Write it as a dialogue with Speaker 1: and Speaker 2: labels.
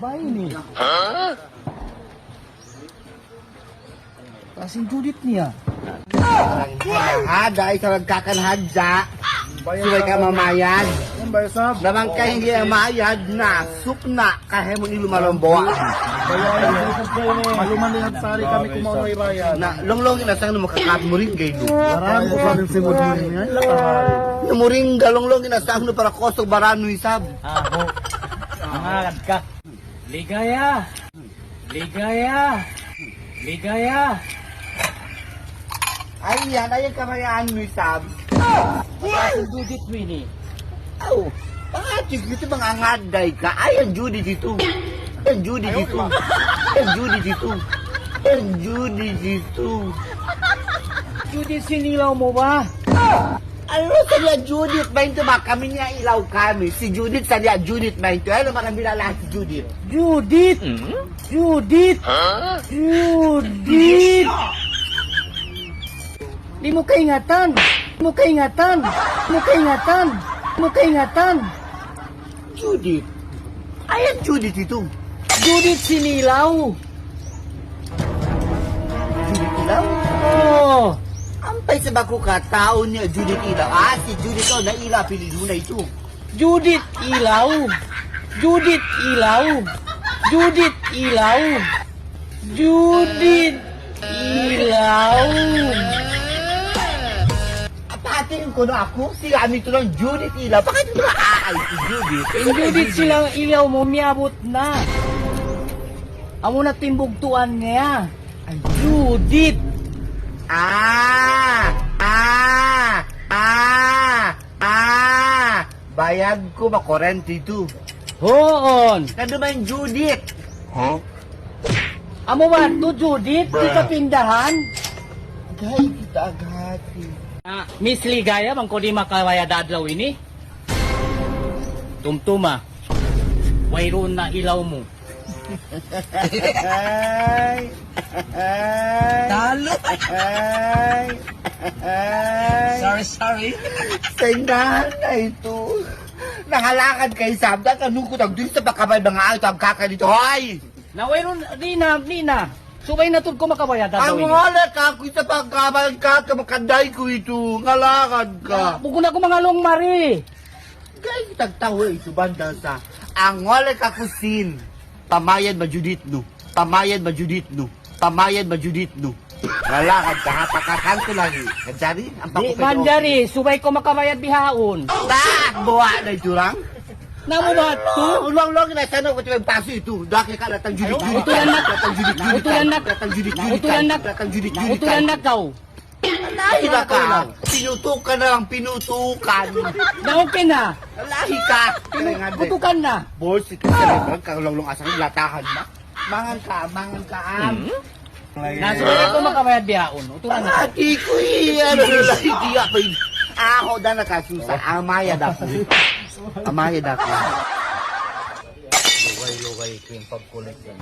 Speaker 1: Babae ni. Kasing Judith niya.
Speaker 2: Hada, ikaw nagkakanhadya. Suway ka mamayad. Naman ka hindi mamayad na sukna kahit mo nilumalombo.
Speaker 1: Maluman sari kami kumauno ibayan.
Speaker 2: Na longlongin na sang makakamuring kayo.
Speaker 1: Marami ko pa rin si Mudmurin niya.
Speaker 2: Namuring galonglongin na sang para kosog barano isab.
Speaker 1: Ako. Angad ka. Ligaya. Ligaya. Ligaya.
Speaker 2: Ay yan, ayan kamayaan mo isab.
Speaker 1: Kasing Judith Winnie.
Speaker 2: Oh, bakit dito mga ngaday ka? Ayan Judy dito. Ayan Judy dito. Ayan Judy dito. Ayan Judy dito.
Speaker 1: Judith, sinilaw mo ba?
Speaker 2: Ano sa Judith ba ito ba? Kami niya ilaw kami. Si Judith sa niya Judith ba ito? Ano ba kami lahat si Judith?
Speaker 1: Judith! Judith! Judith! Di mo kaingatan! Di mo kaingatan! Di mo kaingatan! Di mo kaingatan!
Speaker 2: Judith? Ayan Judith ito.
Speaker 1: Judith sinilaw!
Speaker 2: Judith ilaw?
Speaker 1: Oh!
Speaker 2: Ampay sa bako ka, tao niya Judith ilaw. Ah, si Judith ito, naila, piliduna ito.
Speaker 1: Judith ilaw! Judith ilaw! Judith ilaw! Judith ilaw!
Speaker 2: Patingin ko na ako, si ito lang Judith ilaw. Bakit ito na aay si Judith?
Speaker 1: Yung Judith silang ilaw mo, miabot na. Amo na timbugtuan niya. Ay, Judith!
Speaker 2: Bayad ko ba 42?
Speaker 1: Hoon!
Speaker 2: Kano ba yung Judith?
Speaker 1: Amo ba to, Judith? Di ka pindahan?
Speaker 2: Gay, kita agati.
Speaker 1: Miss Ligaya, bang ko di makawaya dadlaw ini? Tumtuma. Wayroon na ilaw mo.
Speaker 2: Ay!
Speaker 1: Talo!
Speaker 2: Ay!
Speaker 1: Sorry.
Speaker 2: Sa indahan na ito. Nahalakad kay Sabda, kanong kutang dun sa pakabay mga ito ang kaka dito. Hoy!
Speaker 1: Na wayroon, di na. Subay na to ko makawaya dadlaw
Speaker 2: Ang
Speaker 1: ini.
Speaker 2: wala ka ako sa pakabay kaka, makanday ko ito. Ngalakad ka.
Speaker 1: Buko na ko mga long mari.
Speaker 2: Kaya kitagtawa ito banda sa ang wala ka kusin. Pamayad ba Judith no? Pamayad ba Judith no? Pamayad ba Judith no? Ngalakad ka, hapakakan ko lagi. Kadjari, ang
Speaker 1: Di
Speaker 2: pakupay
Speaker 1: man diri, subay ko makabayad bihaon.
Speaker 2: Tak, buwa na ito lang.
Speaker 1: Namo ba to?
Speaker 2: Ulang-ulang na sana ko yung paso ito. Daki ka latang Judith.
Speaker 1: Utulan na.
Speaker 2: Latang Judith.
Speaker 1: Utulan na.
Speaker 2: Latang Judith.
Speaker 1: Utulan na.
Speaker 2: Latang Judith.
Speaker 1: Utulan na ka.
Speaker 2: Lahi na ka. Pinutukan na lang, pinutukan.
Speaker 1: Naukin na.
Speaker 2: Lahi ka.
Speaker 1: Putukan na.
Speaker 2: Boss, ito sa rebag, kaulong asang latahan ba? Mangan ka,
Speaker 1: Nasubay ko makabayad bihaon. Utulan na.
Speaker 2: Ati ko ano na lahi diya pa yun. Ako na nakasusa, amayad ako. Amayad ako. Lugay-lugay ko yung pagkulit yan.